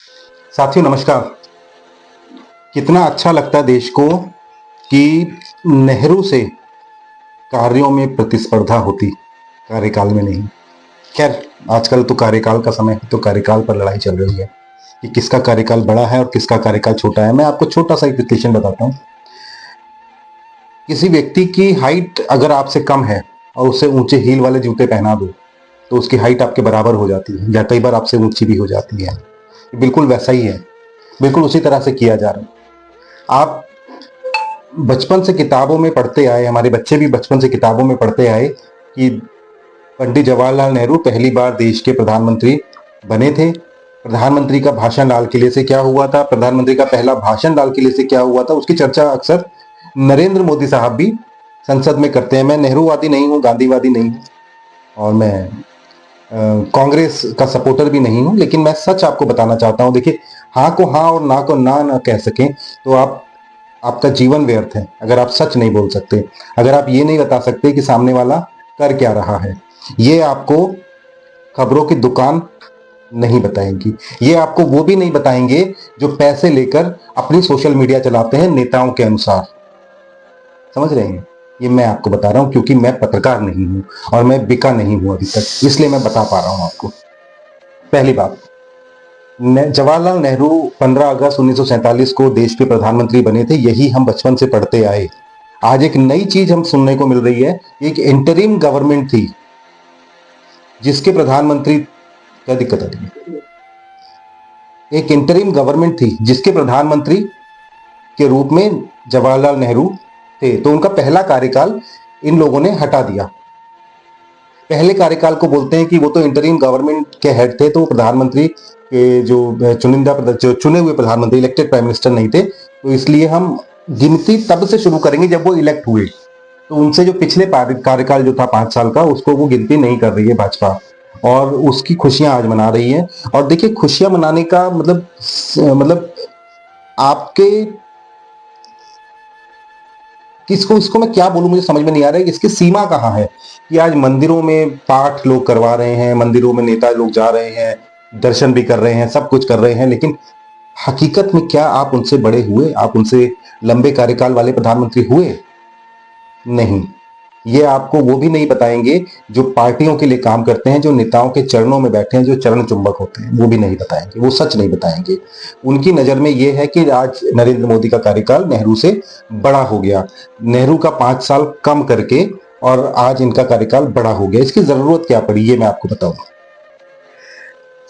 साथियों नमस्कार। कितना अच्छा लगता है देश को कि नेहरू से कार्यों में प्रतिस्पर्धा होती, कार्यकाल में नहीं। खैर, आजकल तो कार्यकाल का समय है, तो कार्यकाल पर लड़ाई चल रही है कि किसका कार्यकाल बड़ा है और किसका कार्यकाल छोटा है। मैं आपको छोटा सा एक विश्लेषण बताता हूँ। किसी व्यक्ति की हाइट अगर आपसे कम है और उसे ऊंचे हील वाले जूते पहना दो तो उसकी हाइट आपके बराबर हो जाती है या कई बार आपसे ऊंची भी हो जाती है। बिल्कुल वैसा ही है, बिल्कुल उसी तरह से किया जा रहा है। आप बचपन से किताबों में पढ़ते आए, हमारे बच्चे भी बचपन से किताबों में पढ़ते आए कि पंडित जवाहरलाल नेहरू पहली बार देश के प्रधानमंत्री बने थे। प्रधानमंत्री का भाषण लाल किले से क्या हुआ था, प्रधानमंत्री का पहला भाषण लाल किले से क्या हुआ था, उसकी चर्चा अक्सर नरेंद्र मोदी साहब भी संसद में करते हैं। मैं नेहरूवादी नहीं हूँ, गांधीवादी नहीं हूँ और मैं कांग्रेस का सपोर्टर भी नहीं हूं, लेकिन मैं सच आपको बताना चाहता हूं। देखिए, हाँ को हाँ और ना को ना कह सकें तो आपका जीवन व्यर्थ है अगर आप सच नहीं बोल सकते, अगर आप ये नहीं बता सकते कि सामने वाला कर क्या रहा है। ये आपको खबरों की दुकान नहीं बताएंगी, ये आपको वो भी नहीं बताएंगे जो पैसे लेकर अपनी सोशल मीडिया चलाते हैं नेताओं के अनुसार। समझ रहे हैं? ये मैं आपको बता रहा हूं क्योंकि मैं पत्रकार नहीं हूं और मैं बिका नहीं हूं अभी तक, इसलिए मैं बता पा रहा हूं आपको। पहली बात, जवाहरलाल नेहरू 15 अगस्त 1947 को देश के प्रधानमंत्री बने थे, यही हम बचपन से पढ़ते आए। आज एक नई चीज हम सुनने को मिल रही है, एक इंटरिम गवर्नमेंट थी जिसके प्रधानमंत्री, क्या दिक्कत आती है, एक इंटरिम गवर्नमेंट थी जिसके प्रधानमंत्री के रूप में जवाहरलाल नेहरू थे, तो उनका पहला कार्यकाल इन लोगों ने हटा दिया। पहले कार्यकाल को बोलते हैं कि वो तो इंटरिम गवर्नमेंट के हेड थे, तो प्रधानमंत्री के जो चुने हुए प्रधानमंत्री, इलेक्टेड प्राइम मिनिस्टर नहीं थे, तो इसलिए हम गिनती तब से शुरू करेंगे जब वो इलेक्ट हुए। तो उनसे जो पिछले कार्यकाल जो था 5 साल का, उसको वो गिनती नहीं कर रही है भाजपा, और उसकी खुशियां आज मना रही है। और देखिए, खुशियां मनाने का मतलब आपके किसको इसको मैं क्या बोलूं, मुझे समझ में नहीं आ रहा है इसकी सीमा कहाँ है। कि आज मंदिरों में पाठ लोग करवा रहे हैं, मंदिरों में नेता लोग जा रहे हैं, दर्शन भी कर रहे हैं, सब कुछ कर रहे हैं, लेकिन हकीकत में क्या आप उनसे बड़े हुए, आप उनसे लंबे कार्यकाल वाले प्रधानमंत्री हुए? नहीं। ये आपको वो भी नहीं बताएंगे जो पार्टियों के लिए काम करते हैं, जो नेताओं के चरणों में बैठे हैं, जो चरण चुंबक होते हैं, वो भी नहीं बताएंगे, वो सच नहीं बताएंगे। उनकी नजर में ये है कि आज नरेंद्र मोदी का कार्यकाल नेहरू से बड़ा हो गया, नेहरू का 5 साल कम करके, और आज इनका कार्यकाल बड़ा हो गया। इसकी जरूरत क्या पड़ी, ये मैं आपको बताऊं।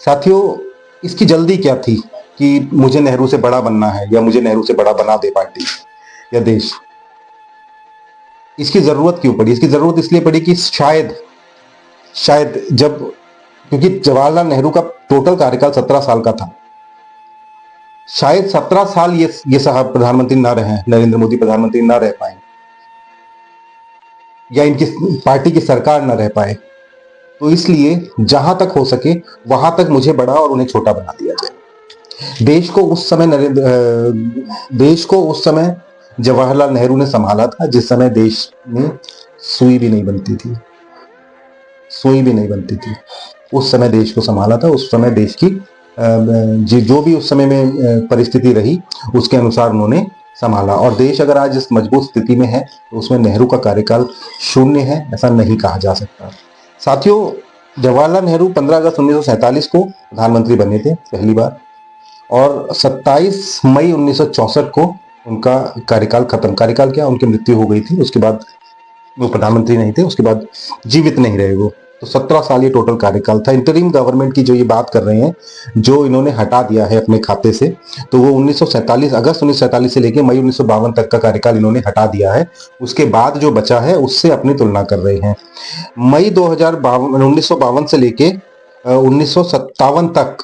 साथियों, इसकी जल्दी क्या थी कि मुझे नेहरू से बड़ा बनना है या मुझे नेहरू से बड़ा बना दे पार्टी या देश? इसकी जरूरत क्यों पड़ी? इसकी जरूरत इसलिए पड़ी कि शायद शायद जब, क्योंकि जवाहरलाल नेहरू का टोटल कार्यकाल 17 साल का था, शायद 17 साल ये साहब प्रधानमंत्री ना रहे, नरेंद्र मोदी प्रधानमंत्री ना रह पाए या इनकी पार्टी की सरकार ना रह पाए, तो इसलिए जहां तक हो सके वहां तक मुझे बड़ा और उन्हें छोटा बना दिया जाए। देश को उस समय जवाहरलाल नेहरू ने संभाला था, जिस समय देश में सुई भी नहीं बनती थी, सुई भी नहीं बनती थी। उस समय देश को संभाला था, उस समय देश की जो भी उस समय में परिस्थिति रही उसके अनुसार उन्होंने संभाला। और देश अगर आज इस मजबूत स्थिति में है तो उसमें नेहरू का कार्यकाल शून्य है, ऐसा नहीं कहा जा सकता। साथियों, जवाहरलाल नेहरू 15 अगस्त 1947 को प्रधानमंत्री बने थे पहली बार, और 27 मई 1964 को उनका कार्यकाल खत्म। कार्यकाल क्या, उनकी मृत्यु हो गई थी, उसके बाद वो प्रधानमंत्री नहीं थे, उसके बाद जीवित नहीं रहे वो। तो 17 साल ये टोटल कार्यकाल था। इंटरिम गवर्नमेंट की जो ये बात कर रहे हैं, जो इन्होंने हटा दिया है अपने खाते से, तो वो 1947 अगस्त 1947 से लेकर मई 1952 तक का कार्यकाल इन्होंने हटा दिया है। उसके बाद जो बचा है उससे अपनी तुलना कर रहे हैं। मई 1952 से लेके 1957 तक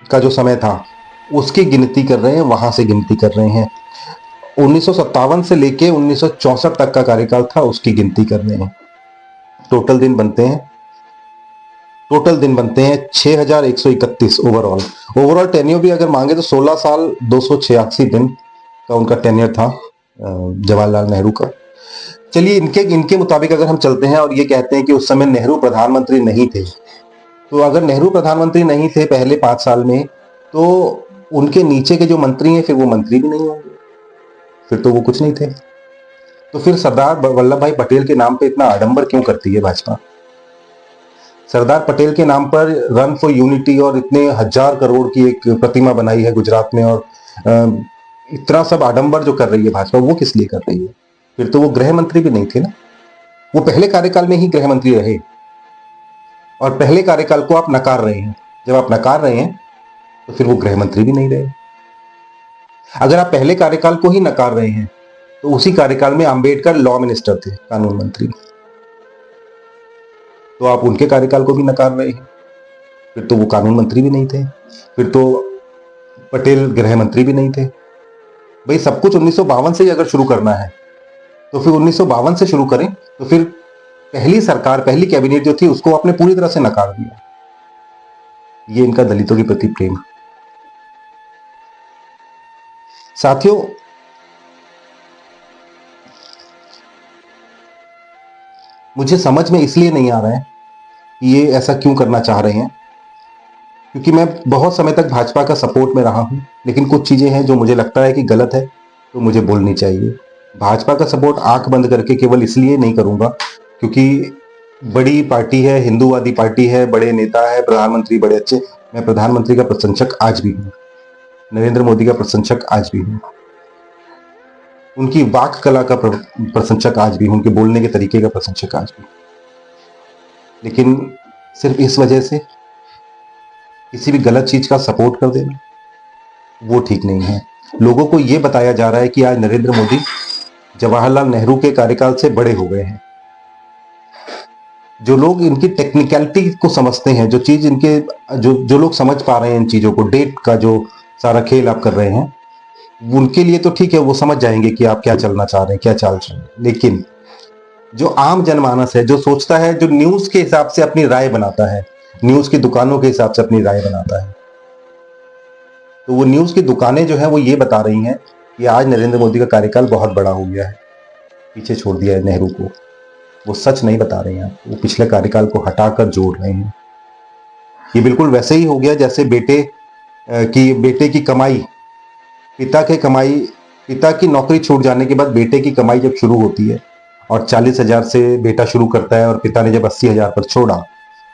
का जो समय था उसकी गिनती कर रहे हैं, वहां से गिनती कर रहे हैं। 1957 से लेके 1964 तक का कार्यकाल था, उसकी गिनती कर रहे हैं। टोटल दिन बनते हैं 6131 ओवरऑल। ओवरऑल टेन्योर भी अगर मांगे तो 16 साल 286 दिन का उनका टेन्योर था जवाहरलाल नेहरू का। चलिए, इनके मुताबिक अगर हम चलते हैं और ये कहते हैं कि उस समय नेहरू प्रधानमंत्री नहीं थे, तो अगर नेहरू प्रधानमंत्री नहीं थे पहले 5 साल में, तो उनके नीचे के जो मंत्री हैं फिर वो मंत्री भी नहीं होंगे, फिर तो वो कुछ नहीं थे। तो फिर सरदार वल्लभ भाई पटेल के नाम पे इतना आडंबर क्यों करती है भाजपा? सरदार पटेल के नाम पर रन फॉर यूनिटी और इतने 1000 करोड़ की एक प्रतिमा बनाई है गुजरात में, और इतना सब आडंबर जो कर रही है भाजपा, वो किस लिए कर रही है? फिर तो वो गृह मंत्री भी नहीं थे ना, वो पहले कार्यकाल में ही गृह मंत्री रहे, और पहले कार्यकाल को आप नकार रहे हैं। जब आप नकार रहे हैं तो फिर वो गृह मंत्री भी नहीं रहे। अगर आप पहले कार्यकाल को ही नकार रहे हैं तो उसी कार्यकाल में अंबेडकर लॉ मिनिस्टर थे, कानून मंत्री, तो आप उनके कार्यकाल को भी नकार रहे हैं, फिर तो वो कानून मंत्री भी नहीं थे, फिर तो पटेल गृह मंत्री भी नहीं थे। भाई सब कुछ 1952 से ही अगर शुरू करना है तो फिर 1952 से शुरू करें। तो फिर पहली सरकार, पहली कैबिनेट जो थी उसको आपने पूरी तरह से नकार दिया। ये इनका दलितों के प्रति प्रेम। साथियों, मुझे समझ में इसलिए नहीं आ रहा है कि ये ऐसा क्यों करना चाह रहे हैं, क्योंकि मैं बहुत समय तक भाजपा का सपोर्ट में रहा हूं, लेकिन कुछ चीजें हैं जो मुझे लगता है कि गलत है, तो मुझे बोलनी चाहिए। भाजपा का सपोर्ट आंख बंद करके केवल इसलिए नहीं करूंगा क्योंकि बड़ी पार्टी है, हिंदूवादी पार्टी है, बड़े नेता है, प्रधानमंत्री बड़े अच्छे। मैं प्रधानमंत्री का प्रशंसक आज भी हूं, नरेंद्र मोदी का प्रशंसक आज भी हूं, उनकी वाक कला का प्रशंसक आज भी हूं, उनके बोलने के तरीके का प्रशंसक आज भी। लेकिन सिर्फ इस वजह से किसी भी गलत चीज का सपोर्ट कर देना, वो ठीक नहीं है। लोगों को यह बताया जा रहा है कि आज नरेंद्र मोदी जवाहरलाल नेहरू के कार्यकाल से बड़े हो गए हैं। जो लोग इनकी टेक्निकलिटी को समझते हैं, जो चीज इनके जो लोग समझ पा रहे हैं इन चीजों को, डेट का जो सारा खेल आप कर रहे हैं, उनके लिए तो ठीक है, वो समझ जाएंगे कि आप क्या चलना चाह रहे हैं, क्या चाल रहे हैं। लेकिन जो आम जनमानस है, जो सोचता है, जो न्यूज के हिसाब से अपनी राय बनाता है, न्यूज की दुकानों के हिसाब से अपनी राय बनाता है, तो वो न्यूज की दुकानें जो है वो ये बता रही हैं कि आज नरेंद्र मोदी का कार्यकाल बहुत बड़ा हो गया है, पीछे छोड़ दिया है नेहरू को। वो सच नहीं बता रहे हैं, वो पिछले कार्यकाल को हटाकर जोड़ रहे हैं। ये बिल्कुल वैसे ही हो गया जैसे बेटे की कमाई, पिता की नौकरी छूट जाने के बाद बेटे की कमाई जब शुरू होती है और 40,000 से बेटा शुरू करता है, और पिता ने जब 80,000 पर छोड़ा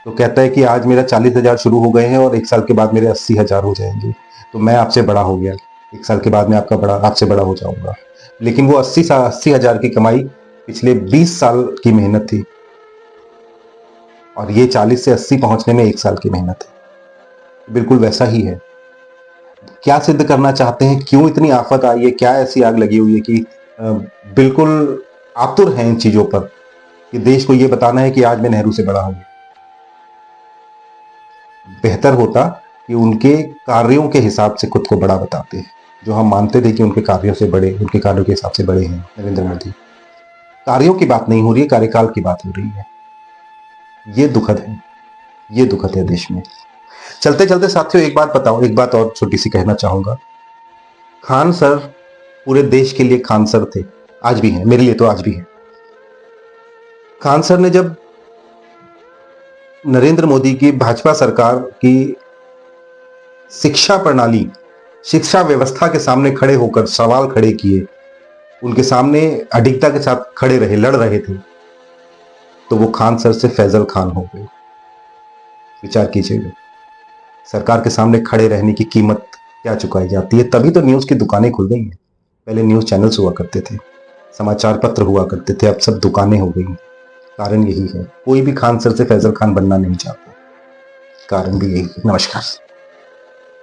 तो कहता है कि आज मेरा 40,000 शुरू हो गए हैं और 1 साल के बाद मेरे 80,000 हो जाएंगे, तो मैं आपसे बड़ा हो गया, 1 साल के बाद मैं आपसे बड़ा हो जाऊंगा। लेकिन वो 80,000 की कमाई पिछले 20 साल की मेहनत थी, और ये 40 से 80 पहुंचने में 1 साल की मेहनत है। बिल्कुल वैसा ही है। क्या सिद्ध करना चाहते हैं, क्यों इतनी आफत आई है, क्या ऐसी आग लगी हुई है कि बिल्कुल आतुर हैं इन चीजों पर कि देश को यह बताना है कि आज मैं नेहरू से बड़ा हूं। बेहतर होता कि उनके कार्यों के हिसाब से खुद को बड़ा बताते हैं, जो हम मानते थे कि उनके कार्यों के हिसाब से बड़े हैं नरेंद्र मोदी। कार्यों की बात नहीं हो रही है, कार्यकाल की बात हो रही है। ये दुखद है देश में। चलते चलते साथियों, एक बात और छोटी सी कहना चाहूंगा। खान सर पूरे देश के लिए खान सर थे, आज भी हैं, मेरे लिए तो आज भी हैं। खान सर ने जब नरेंद्र मोदी की भाजपा सरकार की शिक्षा व्यवस्था के सामने खड़े होकर सवाल खड़े किए, उनके सामने अडिगता के साथ खड़े रहे, लड़ रहे थे, तो वो खान सर से फैजल खान हो गए। विचार कीजिएगा, सरकार के सामने खड़े रहने की कीमत क्या चुकाई जाती है। तभी तो न्यूज की दुकानें खुल गई हैं। पहले न्यूज चैनल्स हुआ करते थे, समाचार पत्र हुआ करते थे, अब सब दुकानें हो गई। कारण यही है, कोई भी खान सर से फैजल खान बनना नहीं चाहता, कारण भी यही है। नमस्कार।